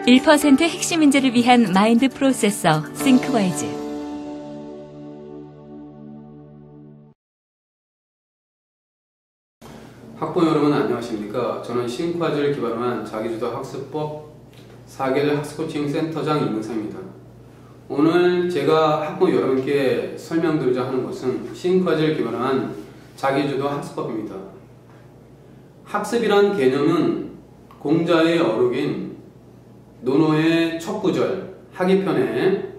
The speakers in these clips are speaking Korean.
1% 핵심 인재를 위한 마인드 프로세서 싱크와이즈. 학부모 여러분 안녕하십니까? 저는 싱크와이즈를 기반으로 한 자기주도 학습법 4개월 학습 코칭 센터장 임은상입니다. 오늘 제가 학부모 여러분께 설명드리자 하는 것은 싱크와이즈를 기반으로 한 자기주도 학습법입니다. 학습이란 개념은 공자의 어록인 논어의 첫 구절 하기편에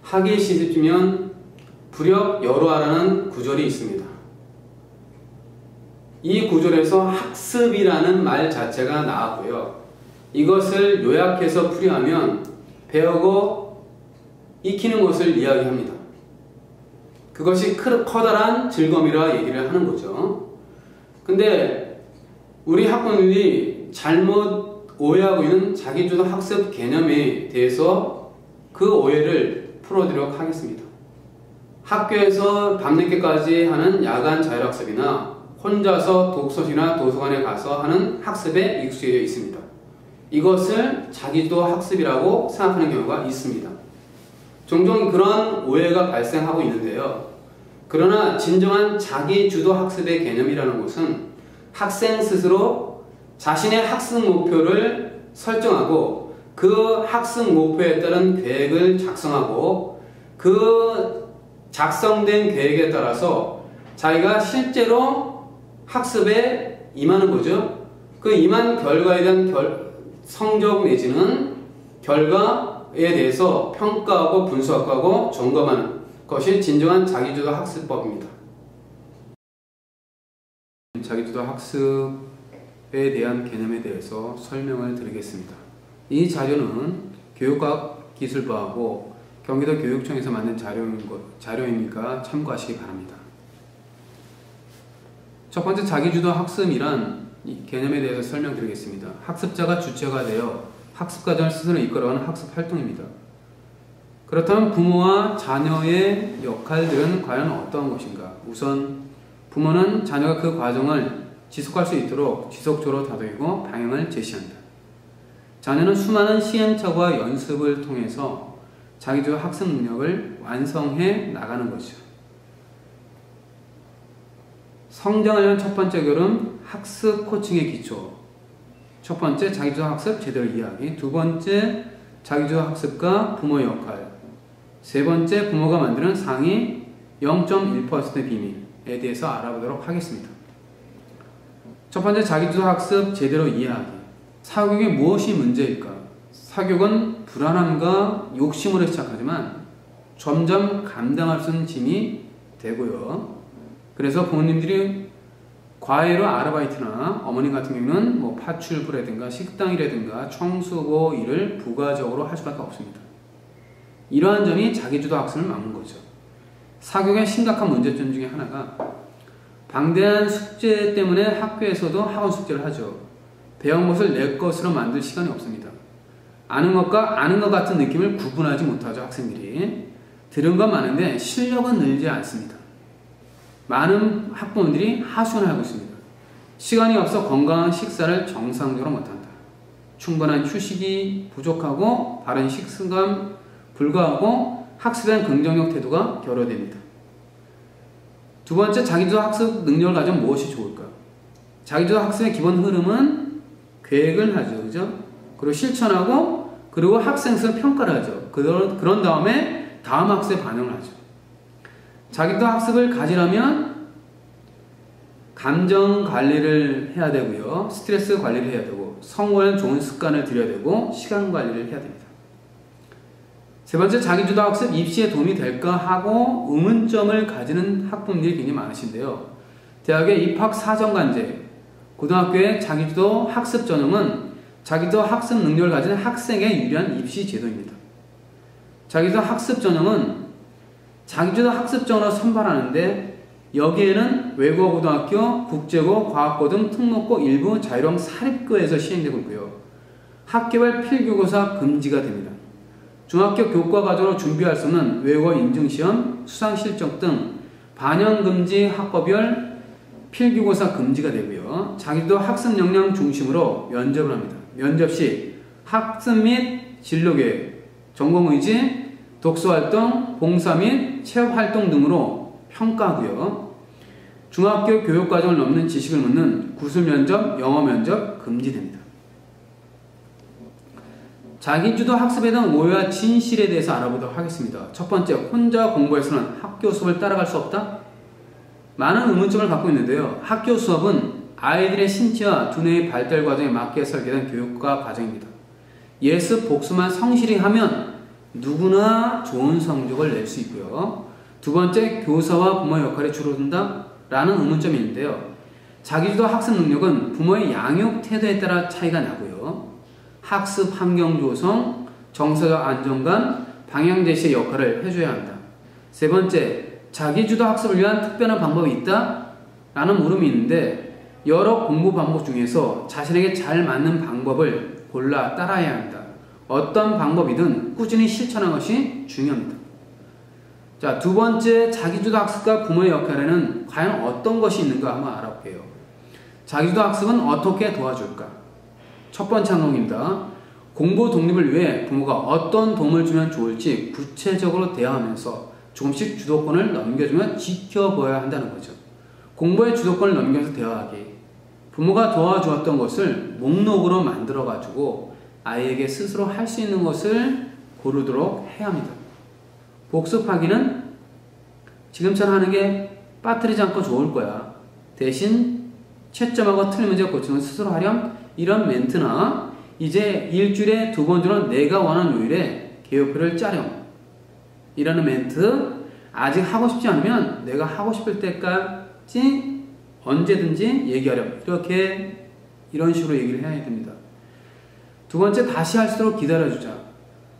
학이 시집지면 불역 여로하라는 구절이 있습니다. 이 구절에서 학습이라는 말 자체가 나왔고요. 이것을 요약해서 풀이하면 배우고 익히는 것을 이야기합니다. 그것이 커다란 즐거움이라 얘기를 하는 거죠. 근데 우리 학부모들이 잘못 오해하고 있는 자기주도 학습 개념에 대해서 그 오해를 풀어드리도록 하겠습니다. 학교에서 밤늦게까지 하는 야간 자율학습이나 혼자서 독서실이나 도서관에 가서 하는 학습에 익숙해 있습니다. 이것을 자기주도 학습이라고 생각하는 경우가 있습니다. 종종 그런 오해가 발생하고 있는데요. 그러나 진정한 자기주도 학습의 개념이라는 것은 학생 스스로 자신의 학습 목표를 설정하고 그 학습 목표에 따른 계획을 작성하고 그 작성된 계획에 따라서 자기가 실제로 학습에 임하는 거죠. 그 임한 결과에 대한 성적 내지는 결과에 대해서 평가하고 분석하고 점검하는 것이 진정한 자기주도 학습법입니다. 자기주도 학습에 대한 개념에 대해서 설명을 드리겠습니다. 이 자료는 교육과학기술부하고 경기도 교육청에서 만든 자료이니까 참고하시기 바랍니다. 첫 번째, 자기주도 학습이란 이 개념에 대해서 설명드리겠습니다. 학습자가 주체가 되어 학습 과정을 스스로 이끌어가는 학습 활동입니다. 그렇다면 부모와 자녀의 역할들은 과연 어떠한 것인가? 우선 부모는 자녀가 그 과정을 지속할 수 있도록 지속적으로 다독이고 방향을 제시한다. 자녀는 수많은 시행착오와 연습을 통해서 자기주도 학습 능력을 완성해 나가는 것이죠. 성장을 위한 첫 번째 걸음, 학습 코칭의 기초. 첫 번째, 자기주도 학습 제대로 이해하기. 두 번째, 자기주도 학습과 부모의 역할. 세 번째, 부모가 만드는 상위 0.1%의 비밀에 대해서 알아보도록 하겠습니다. 첫 번째, 자기주도 학습 제대로 이해하기. 사교육에 무엇이 문제일까? 사교육은 불안함과 욕심으로 시작하지만 점점 감당할 수 있는 짐이 되고요. 그래서 부모님들이 과외로 아르바이트나 어머님 같은 경우는 파출부라든가 식당이라든가 청소부 일을 부가적으로 할 수밖에 없습니다. 이러한 점이 자기주도 학습을 막는 거죠. 사교육의 심각한 문제점 중에 하나가 방대한 숙제 때문에 학교에서도 학원 숙제를 하죠. 배운 것을 내 것으로 만들 시간이 없습니다. 아는 것과 아는 것 같은 느낌을 구분하지 못하죠. 학생들이. 들은 건 많은데 실력은 늘지 않습니다. 많은 학부모들이 하소연을 하고 있습니다. 시간이 없어 건강한 식사를 정상적으로 못한다. 충분한 휴식이 부족하고 바른 식습관 불가하고 학습에 대한 긍정적 태도가 결여됩니다. 두 번째, 자기주도 학습 능력을 가지면 무엇이 좋을까? 자기주도 학습의 기본 흐름은 계획을 하죠. 그죠? 그리고 실천하고, 그리고 학생 스스로 평가를 하죠. 그런 다음에 다음 학습에 반영을 하죠. 자기주도 학습을 가지려면 감정 관리를 해야 되고요. 스트레스 관리를 해야 되고, 성공에 좋은 습관을 들여야 되고, 시간 관리를 해야 됩니다. 세 번째, 자기주도 학습 입시에 도움이 될까 하고 의문점을 가지는 학부모들이 굉장히 많으신데요. 대학의 입학 사정관제, 고등학교의 자기주도 학습 전형은 자기주도 학습 능력을 가진 학생에 유리한 입시 제도입니다. 자기주도 학습 전형은 자기주도 학습 전형으로 선발하는데 여기에는 외국어 고등학교, 국제고, 과학고 등 특목고 일부 자율형 사립고에서 시행되고 있고요. 학교별 필기고사 금지가 됩니다. 중학교 교과과정으로 준비할 수 없는 외국어 인증시험, 수상실적 등 반영금지 학과별 필기고사 금지가 되고요. 자기도 학습 역량 중심으로 면접을 합니다. 면접 시 학습 및 진로계획, 전공의지, 독서활동, 봉사 및 체험활동 등으로 평가하고요. 중학교 교육과정을 넘는 지식을 묻는 구술면접, 영어면접 금지됩니다. 자기주도 학습에 대한 오해와 진실에 대해서 알아보도록 하겠습니다. 첫 번째, 혼자 공부해서는 학교 수업을 따라갈 수 없다? 많은 의문점을 갖고 있는데요. 학교 수업은 아이들의 신체와 두뇌의 발달 과정에 맞게 설계된 교육과 과정입니다. 예습, 복습만 성실히 하면 누구나 좋은 성적을 낼 수 있고요. 두 번째, 교사와 부모의 역할이 줄어든다? 라는 의문점이 있는데요. 자기주도 학습 능력은 부모의 양육 태도에 따라 차이가 나고요. 학습 환경 조성, 정서적 안정감, 방향 제시의 역할을 해줘야 한다. 세 번째, 자기주도 학습을 위한 특별한 방법이 있다? 라는 물음이 있는데 여러 공부 방법 중에서 자신에게 잘 맞는 방법을 골라 따라야 한다. 어떤 방법이든 꾸준히 실천하는 것이 중요합니다. 자, 두 번째, 자기주도 학습과 부모의 역할에는 과연 어떤 것이 있는가 한번 알아볼게요. 자기주도 학습은 어떻게 도와줄까? 첫 번째 항목입니다. 공부 독립을 위해 부모가 어떤 도움을 주면 좋을지 구체적으로 대화하면서 조금씩 주도권을 넘겨주며 지켜보아야 한다는 거죠. 공부의 주도권을 넘겨서 대화하기. 부모가 도와주었던 것을 목록으로 만들어가지고 아이에게 스스로 할 수 있는 것을 고르도록 해야 합니다. 복습하기는 지금처럼 하는 게 빠뜨리지 않고 좋을 거야. 대신 채점하고 틀린 문제 고치는 건 스스로 하렴. 이런 멘트나 이제 일주일에 2번 정도 내가 원하는 요일에 개요표를 짜렴. 이라는 멘트, 아직 하고 싶지 않으면 내가 하고 싶을 때까지 언제든지 얘기하렴. 이런 식으로 얘기를 해야 됩니다. 두 번째, 다시 할수록 기다려주자.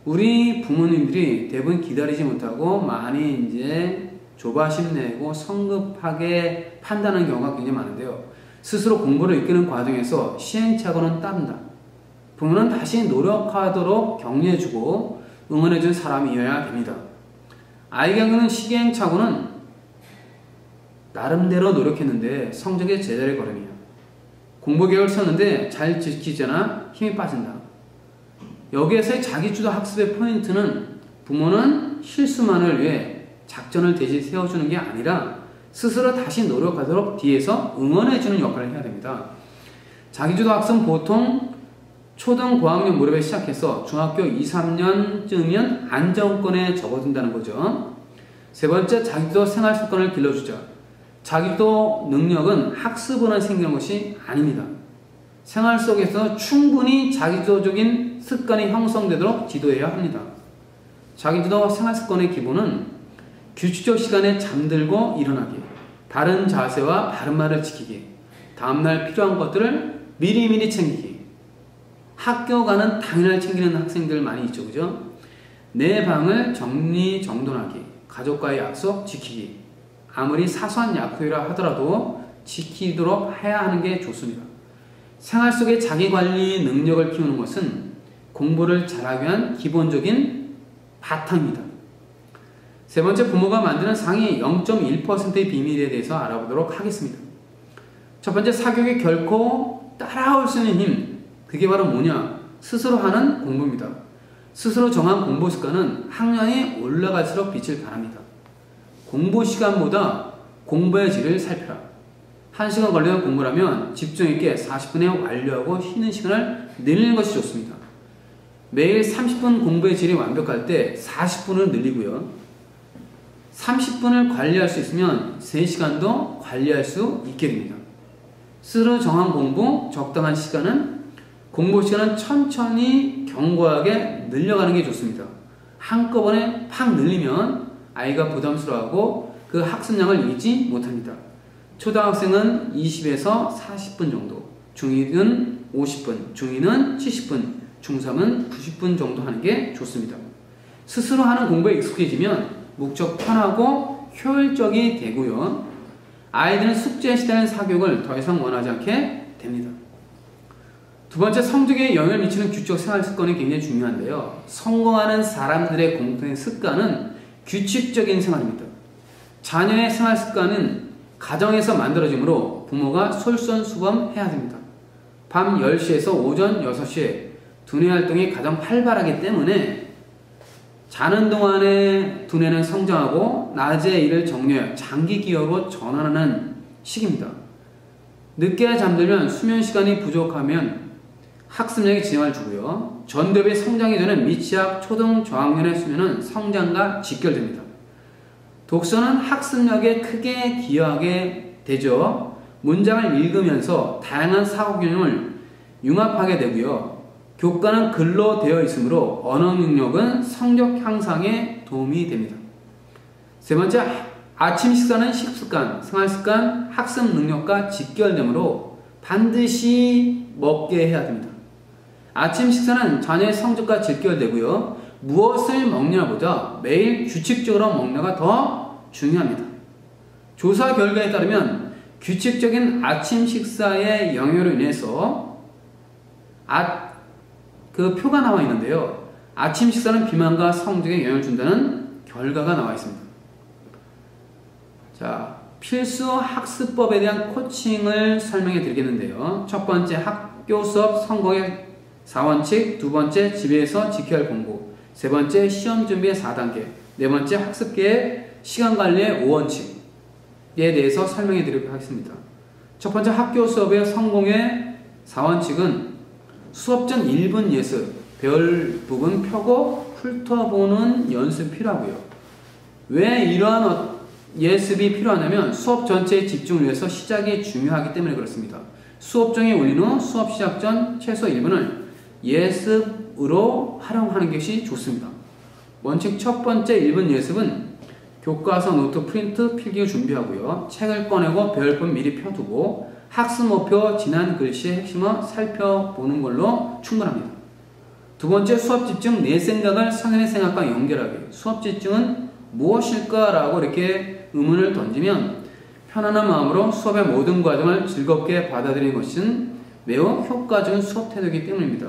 우리 부모님들이 대부분 기다리지 못하고 많이 이제 조바심 내고 성급하게 판단하는 경우가 굉장히 많은데요. 스스로 공부를 이끄는 과정에서 시행착오는 따른다. 부모는 다시 노력하도록 격려해주고 응원해준 사람이어야 됩니다. 아이가 겪는 시행착오는 나름대로 노력했는데 성적에 제자리 걸음이야. 공부 계획을 세웠는데 잘 지키잖아. 힘이 빠진다. 여기에서의 자기주도 학습의 포인트는 부모는 실수만을 위해 작전을 대신 세워주는 게 아니라 스스로 다시 노력하도록 뒤에서 응원해주는 역할을 해야 됩니다. 자기주도 학습은 보통 초등 고학년 무렵에 시작해서 중학교 2, 3년쯤이면 안정권에 접어든다는 거죠. 세 번째, 자기주도 생활 습관을 길러주자. 자기주도 능력은 학습으로 생기는 것이 아닙니다. 생활 속에서 충분히 자기주도적인 습관이 형성되도록 지도해야 합니다. 자기주도 생활 습관의 기본은 규칙적 시간에 잠들고 일어나기, 바른 자세와 바른 말을 지키기, 다음날 필요한 것들을 미리미리 챙기기, 학교 가는 당일날 챙기는 학생들 많이 있죠, 그죠? 내 방을 정리정돈하기, 가족과의 약속 지키기, 아무리 사소한 약속이라 하더라도 지키도록 해야 하는 게 좋습니다. 생활 속의 자기관리 능력을 키우는 것은 공부를 잘하기 위한 기본적인 바탕입니다. 세 번째, 부모가 만드는 상위 0.1%의 비밀에 대해서 알아보도록 하겠습니다. 첫 번째, 사교육이 결코 따라올 수 있는 힘, 그게 바로 뭐냐? 스스로 하는 공부입니다. 스스로 정한 공부 습관은 학년이 올라갈수록 빛을 발합니다. 공부 시간보다 공부의 질을 살펴라. 1시간 걸리는 공부라면 집중 있게 40분에 완료하고 쉬는 시간을 늘리는 것이 좋습니다. 매일 30분 공부의 질이 완벽할 때 40분을 늘리고요. 30분을 관리할 수 있으면 3시간도 관리할 수 있게 됩니다. 스스로 정한 공부, 적당한 시간은 공부 시간은 천천히 견고하게 늘려가는 게 좋습니다. 한꺼번에 팍 늘리면 아이가 부담스러워하고 그 학습량을 잊지 못합니다. 초등학생은 20에서 40분 정도, 중2는 50분, 중2는 70분, 중3은 90분 정도 하는 게 좋습니다. 스스로 하는 공부에 익숙해지면 무척 편하고 효율적이 되고요. 아이들은 숙제에 시달리는 사교육을 더 이상 원하지 않게 됩니다. 두 번째, 성적에 영향을 미치는 규칙적 생활 습관이 굉장히 중요한데요. 성공하는 사람들의 공통된 습관은 규칙적인 생활입니다. 자녀의 생활 습관은 가정에서 만들어지므로 부모가 솔선수범해야 됩니다. 밤 10시에서 오전 6시에 두뇌 활동이 가장 활발하기 때문에 자는 동안에 두뇌는 성장하고 낮에 이를 정리하여 장기 기억으로 전환하는 시기입니다. 늦게 잠들면 수면 시간이 부족하면 학습력에 지장을 주고요. 전두엽이 성장이 되는 미취학, 초등, 저학년의 수면은 성장과 직결됩니다. 독서는 학습력에 크게 기여하게 되죠. 문장을 읽으면서 다양한 사고 기능을 융합하게 되고요. 교과는 글로 되어 있으므로 언어 능력은 성적 향상에 도움이 됩니다. 세 번째, 아침 식사는 식습관, 생활습관, 학습 능력과 직결되므로 반드시 먹게 해야 됩니다. 아침 식사는 자녀의 성적과 직결되고요. 무엇을 먹냐보다 매일 규칙적으로 먹냐가 더 중요합니다. 조사 결과에 따르면 규칙적인 아침 식사의 영향으로 인해서 그 표가 나와 있는데요. 아침 식사는 비만과 성적에 영향을 준다는 결과가 나와 있습니다. 자, 필수 학습법에 대한 코칭을 설명해 드리겠는데요. 첫 번째, 학교 수업 성공의 4원칙, 두 번째, 집에서 지켜야 할 공부, 세 번째, 시험 준비의 4단계, 네 번째, 학습계의 시간관리의 5원칙에 대해서 설명해 드리도록 하겠습니다. 첫 번째, 학교 수업의 성공의 4원칙은 수업 전 1분 예습, 배울 부분 펴고 훑어보는 연습이 필요하고요. 왜 이러한 예습이 필요하냐면 수업 전체에 집중을 위해서 시작이 중요하기 때문에 그렇습니다. 수업 중에 올린 후 수업 시작 전 최소 1분을 예습으로 활용하는 것이 좋습니다. 원칙 첫 번째 1분 예습은 교과서, 노트, 프린트, 필기 준비하고요. 책을 꺼내고 배울 부분 미리 펴두고 학습 목표, 지난 글씨의 핵심을 살펴보는 걸로 충분합니다. 두 번째, 수업 집중, 내 생각을 성인의 생각과 연결하기. 수업 집중은 무엇일까라고 이렇게 의문을 던지면 편안한 마음으로 수업의 모든 과정을 즐겁게 받아들이는 것은 매우 효과적인 수업 태도이기 때문입니다.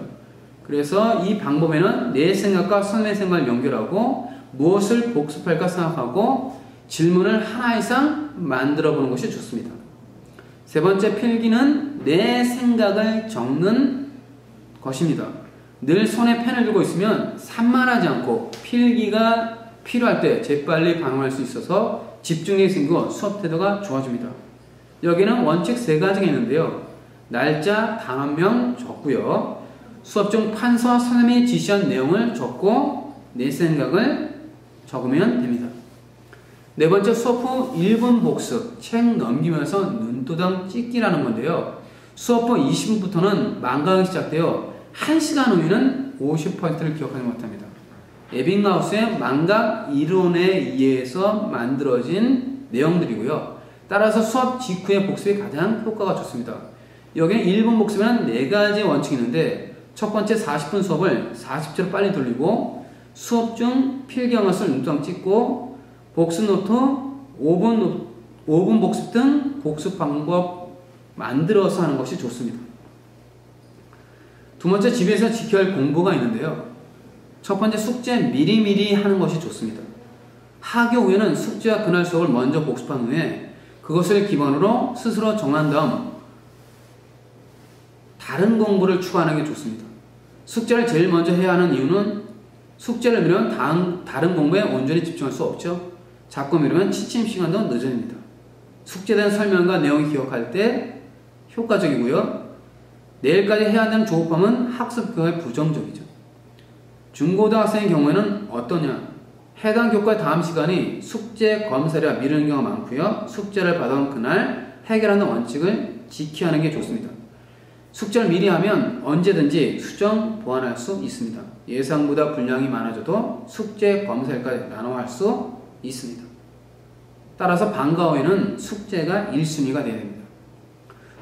그래서 이 방법에는 내 생각과 선생님의 생각을 연결하고 무엇을 복습할까 생각하고 질문을 하나 이상 만들어 보는 것이 좋습니다. 세 번째, 필기는 내 생각을 적는 것입니다. 늘 손에 펜을 들고 있으면 산만하지 않고 필기가 필요할 때 재빨리 반응할 수 있어서 집중력이 생기고 수업 태도가 좋아집니다. 여기는 원칙 3가지가 있는데요. 날짜, 단원명 적고요. 수업 중 판서 선생님이 지시한 내용을 적고 내 생각을 적으면 됩니다. 네 번째, 수업 후 1분 복습, 책 넘기면서 눈도장 찍기라는 건데요. 수업 후 20분부터는 망각이 시작되어 1시간 후에는 50%를 기억하지 못합니다. 에빙하우스의 망각 이론에 의해서 만들어진 내용들이고요. 따라서 수업 직후의 복습이 가장 효과가 좋습니다. 여기는 1분 복습에는 4가지 원칙이 있는데 첫 번째, 40분 수업을 40초로 빨리 돌리고 수업 중 필기 영어를 눈도장 찍고 복습 노트 5분 복습 등 복습 방법 만들어서 하는 것이 좋습니다. 두 번째, 집에서 지켜야 할 공부가 있는데요. 첫 번째, 숙제 미리미리 하는 것이 좋습니다. 하교 후에는 숙제와 그날 수업을 먼저 복습한 후에 그것을 기반으로 스스로 정한 다음 다른 공부를 추가하는 게 좋습니다. 숙제를 제일 먼저 해야 하는 이유는 숙제를 미루면 다른 공부에 온전히 집중할 수 없죠. 자꾸 미루면 취침 시간도 늦어집니다. 숙제에 대한 설명과 내용을 기억할 때 효과적이고요. 내일까지 해야 되는 조급함은 학습 교과에 부정적이죠. 중고등학생의 경우에는 어떠냐? 해당 교과의 다음 시간이 숙제 검사라 미루는 경우가 많고요. 숙제를 받아온 그날 해결하는 원칙을 지켜야 하는 게 좋습니다. 숙제를 미리 하면 언제든지 수정, 보완할 수 있습니다. 예상보다 분량이 많아져도 숙제 검사일까지 나눠 할 수 있습니다. 따라서 방과 후에는 숙제가 1순위가 되어야 됩니다.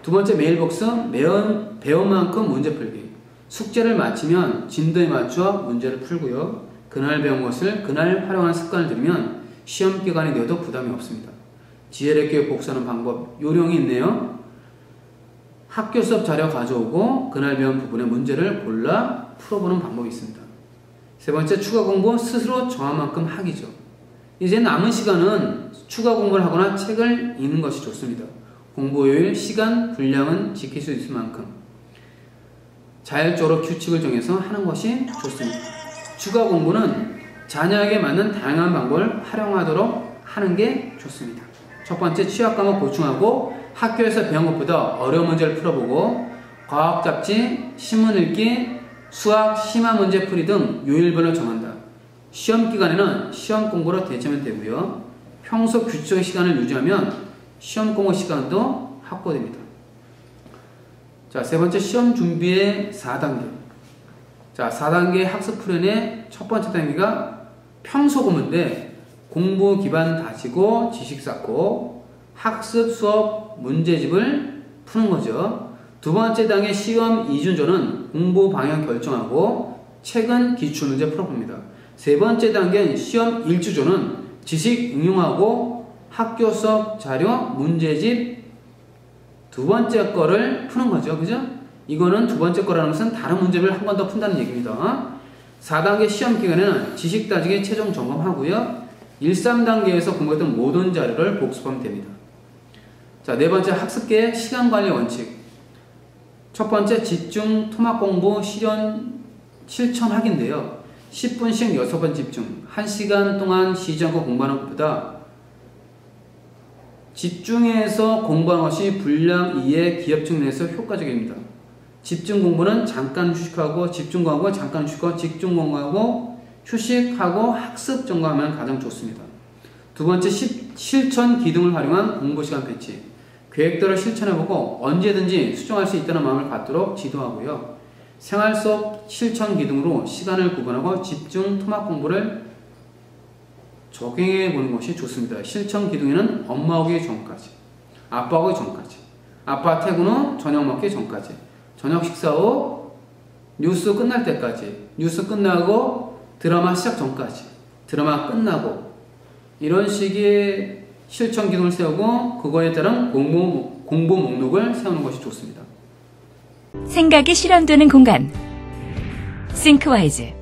두 번째, 매일 복습, 배운 만큼 문제 풀기. 숙제를 마치면 진도에 맞춰 문제를 풀고요. 그날 배운 것을 그날 활용하는 습관을 들이면 시험 기간이 되어도 부담이 없습니다. 지혜롭게 복습하는 방법 요령이 있네요. 학교 수업 자료 가져오고 그날 배운 부분의 문제를 골라 풀어보는 방법이 있습니다. 세 번째, 추가 공부 스스로 정한 만큼 하기죠. 이제 남은 시간은 추가 공부를 하거나 책을 읽는 것이 좋습니다. 공부 효율, 시간, 분량은 지킬 수 있을 만큼. 자율적으로 규칙을 정해서 하는 것이 좋습니다. 주가 공부는 자녀에게 맞는 다양한 방법을 활용하도록 하는 게 좋습니다. 첫 번째, 취약 과목 보충하고 학교에서 배운 것보다 어려운 문제를 풀어보고 과학 잡지, 신문 읽기, 수학, 심화 문제 풀이 등 요일별로 정한다. 시험 기간에는 시험 공부로 대체하면 되고요. 평소 규칙의 시간을 유지하면 시험 공부 시간도 확보됩니다. 자, 세 번째, 시험 준비의 4단계. 자, 4단계 학습 훈련의 첫 번째 단계가 평소 공부인데 공부 기반 다지고 지식 쌓고 학습 수업 문제집을 푸는 거죠. 두 번째 단계 시험 2주 전은 공부 방향 결정하고 최근 기출문제 풀어봅니다. 세 번째 단계는 시험 1주 전은 지식 응용하고 학교 수업 자료 문제집 두 번째 거를 푸는 거죠. 그죠? 이거는 두 번째 거라는 것은 다른 문제를 한 번 더 푼다는 얘기입니다. 4단계 시험 기간에는 지식 따지기 최종 점검하고요. 1, 3단계에서 공부했던 모든 자료를 복습하면 됩니다. 자, 네 번째, 학습계획 시간관리 원칙. 첫 번째, 집중 토막 공부 실천하기인데요. 10분씩 6번 집중, 1시간 동안 쉬지 않고 공부하는 것보다 집중해서 공부하는 것이 분량 이해, 기억력 내에서 효과적입니다. 집중 공부는 잠깐 휴식하고, 집중 공부하고 잠깐 휴식하고, 집중 공부하고 휴식하고 학습 점검하면 가장 좋습니다. 두 번째, 실천 기둥을 활용한 공부 시간 배치. 계획대로 실천해보고 언제든지 수정할 수 있다는 마음을 갖도록 지도하고요. 생활 속 실천 기둥으로 시간을 구분하고 집중 토막 공부를 적용해 보는 것이 좋습니다. 실천 기둥에는 엄마 오기 전까지, 아빠 오기 전까지, 아빠 퇴근 후 저녁 먹기 전까지, 저녁 식사 후 뉴스 끝날 때까지, 뉴스 끝나고 드라마 시작 전까지, 드라마 끝나고, 이런 식의 실천 기둥을 세우고 그거에 따른 공부 목록을 세우는 것이 좋습니다. 생각이 실현되는 공간 싱크와이즈.